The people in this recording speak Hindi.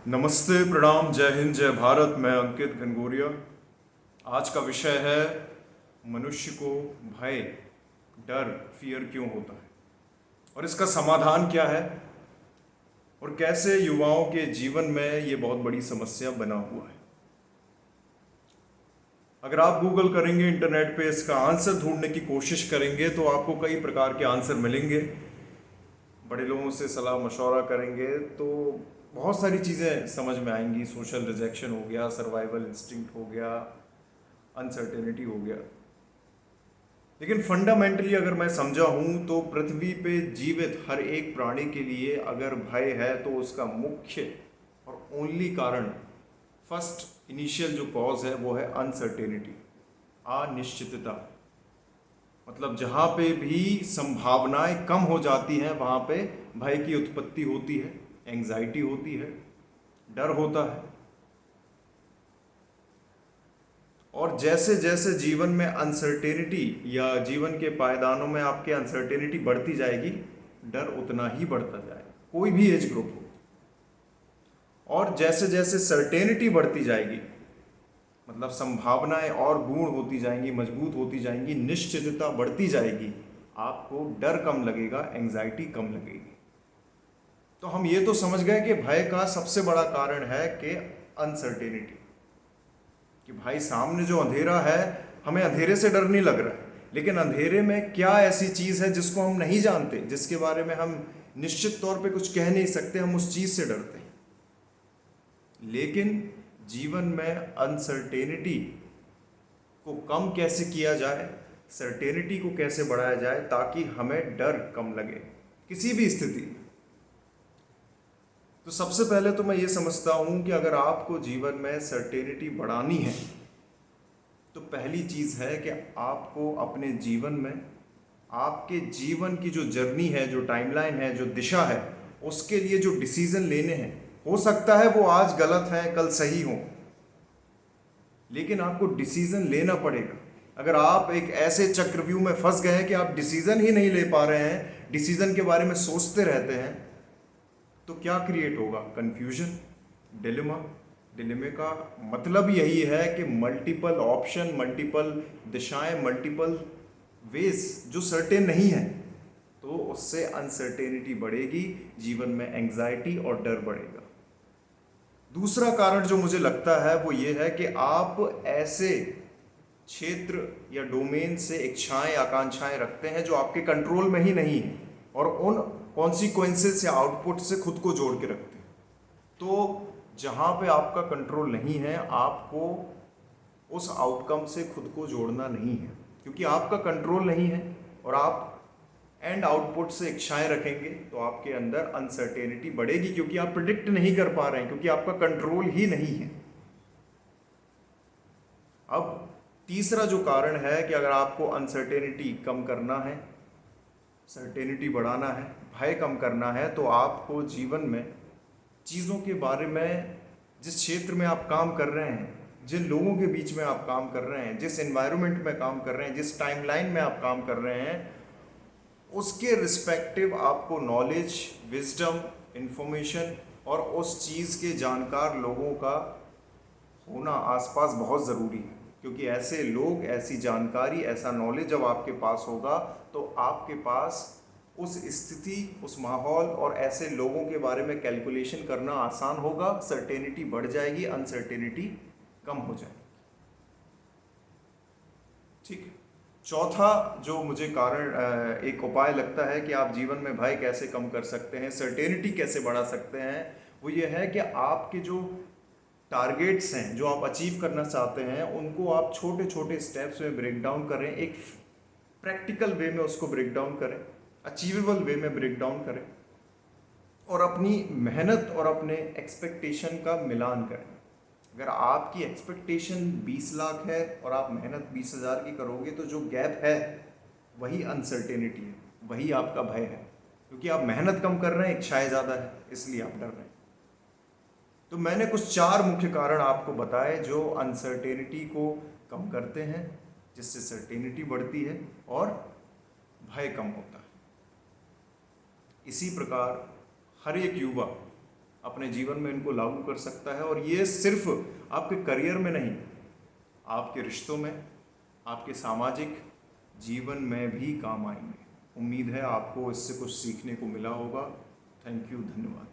नमस्ते, प्रणाम, जय हिंद, जय भारत। मैं अंकित गंगोरिया। आज का विषय है मनुष्य को भय, डर, फियर क्यों होता है और इसका समाधान क्या है और कैसे युवाओं के जीवन में ये बहुत बड़ी समस्या बना हुआ है। अगर आप गूगल करेंगे, इंटरनेट पे इसका आंसर ढूंढने की कोशिश करेंगे तो आपको कई प्रकार के आंसर मिलेंगे। बड़े लोगों से सलाह मशवरा करेंगे तो बहुत सारी चीज़ें समझ में आएंगी। सोशल रिजेक्शन हो गया, सर्वाइवल इंस्टिंक्ट हो गया, अनसर्टेनिटी हो गया। लेकिन फंडामेंटली अगर मैं समझा हूँ तो पृथ्वी पे जीवित हर एक प्राणी के लिए अगर भय है तो उसका मुख्य और ओनली कारण, फर्स्ट इनिशियल जो कॉज है वो है अनसर्टेनिटी, अनिश्चितता। मतलब जहाँ पे भी संभावनाएं कम हो जाती हैं वहाँ पे भय की उत्पत्ति होती है, एंग्जाइटी होती है, डर होता है। और जैसे जैसे जीवन में अनसर्टेनिटी या जीवन के पायदानों में आपके अनसर्टेनिटी बढ़ती जाएगी, डर उतना ही बढ़ता जाएगा, कोई भी एज ग्रुप हो। और जैसे जैसे सर्टेनिटी बढ़ती जाएगी, मतलब संभावनाएं और गूढ़ होती जाएंगी, मजबूत होती जाएंगी, निश्चितता बढ़ती जाएगी, आपको डर कम लगेगा, एंग्जाइटी कम लगेगी। तो हम ये तो समझ गए कि भय का सबसे बड़ा कारण है कि अनसर्टेनिटी, कि भाई सामने जो अंधेरा है, हमें अंधेरे से डर नहीं लग रहा है, लेकिन अंधेरे में क्या ऐसी चीज़ है जिसको हम नहीं जानते, जिसके बारे में हम निश्चित तौर पे कुछ कह नहीं सकते, हम उस चीज़ से डरते हैं। लेकिन जीवन में अनसर्टेनिटी को कम कैसे किया जाए, सर्टेनिटी को कैसे बढ़ाया जाए ताकि हमें डर कम लगे किसी भी स्थिति में। तो सबसे पहले तो मैं ये समझता हूँ कि अगर आपको जीवन में सर्टेनिटी बढ़ानी है तो पहली चीज़ है कि आपको अपने जीवन में, आपके जीवन की जो जर्नी है, जो टाइमलाइन है, जो दिशा है, उसके लिए जो डिसीजन लेने हैं, हो सकता है वो आज गलत है, कल सही हो, लेकिन आपको डिसीजन लेना पड़ेगा। अगर आप एक ऐसे चक्रव्यूह में फंस गए हैं कि आप डिसीजन ही नहीं ले पा रहे हैं, डिसीजन के बारे में सोचते रहते हैं, तो क्या क्रिएट होगा? Confusion, dilemma. डिलेमे का मतलब यही है कि मल्टीपल ऑप्शन, मल्टीपल दिशाएं, मल्टीपल वेज जो सर्टेन नहीं है, तो उससे अनसर्टेनिटी बढ़ेगी, जीवन में एंग्जाइटी और डर बढ़ेगा। दूसरा कारण जो मुझे लगता है वो ये है कि आप ऐसे क्षेत्र या डोमेन से इच्छाएं, आकांक्षाएं रखते हैं जो आपके कंट्रोल में ही नहीं है, और उन कॉन्सिक्वेंसेस या आउटपुट से खुद को जोड़ के रखते हैं। तो जहाँ पे आपका कंट्रोल नहीं है, आपको उस आउटकम से खुद को जोड़ना नहीं है, क्योंकि आपका कंट्रोल नहीं है और आप एंड आउटपुट से इच्छाएं रखेंगे तो आपके अंदर अनसर्टेनिटी बढ़ेगी, क्योंकि आप प्रिडिक्ट नहीं कर पा रहे हैं, क्योंकि आपका कंट्रोल ही नहीं है। अब तीसरा जो कारण है कि अगर आपको अनसर्टेनिटी कम करना है, सर्टेनिटी बढ़ाना है, भय कम करना है, तो आपको जीवन में चीज़ों के बारे में, जिस क्षेत्र में आप काम कर रहे हैं, जिन लोगों के बीच में आप काम कर रहे हैं, जिस एनवायरनमेंट में काम कर रहे हैं, जिस टाइमलाइन में आप काम कर रहे हैं, उसके रिस्पेक्टिव आपको नॉलेज, विजडम, इंफॉर्मेशन और उस चीज़ के जानकार लोगों का होना आसपास बहुत ज़रूरी है। क्योंकि ऐसे लोग, ऐसी जानकारी, ऐसा नॉलेज जब आपके पास होगा तो आपके पास उस स्थिति, उस माहौल और ऐसे लोगों के बारे में कैलकुलेशन करना आसान होगा, सर्टेनिटी बढ़ जाएगी, अनसर्टेनिटी कम हो जाएगी। ठीक है। चौथा जो मुझे कारण, एक उपाय लगता है कि आप जीवन में भय कैसे कम कर सकते हैं, सर्टेनिटी कैसे बढ़ा सकते हैं, वो ये है कि आपके जो टारगेट्स हैं, जो आप अचीव करना चाहते हैं, उनको आप छोटे छोटे स्टेप्स में ब्रेक डाउन करें, एक प्रैक्टिकल वे में उसको ब्रेक डाउन करें, अचीवेबल वे में ब्रेक डाउन करें, और अपनी मेहनत और अपने एक्सपेक्टेशन का मिलान करें। अगर आपकी एक्सपेक्टेशन 20 लाख है और आप मेहनत 20,000 की करोगे, तो जो गैप है वही अनसर्टेनिटी है, वही आपका भय है, क्योंकि आप मेहनत कम कर रहे हैं, इच्छाएं ज़्यादा है, इसलिए आप डर रहे हैं। तो मैंने कुछ 4 मुख्य कारण आपको बताए जो अनसर्टेनिटी को कम करते हैं, जिससे सर्टेनिटी बढ़ती है और भय कम होता है। इसी प्रकार हर एक युवा अपने जीवन में इनको लागू कर सकता है। और ये सिर्फ आपके करियर में नहीं, आपके रिश्तों में, आपके सामाजिक जीवन में भी काम आएंगे। उम्मीद है आपको इससे कुछ सीखने को मिला होगा। थैंक यू, धन्यवाद।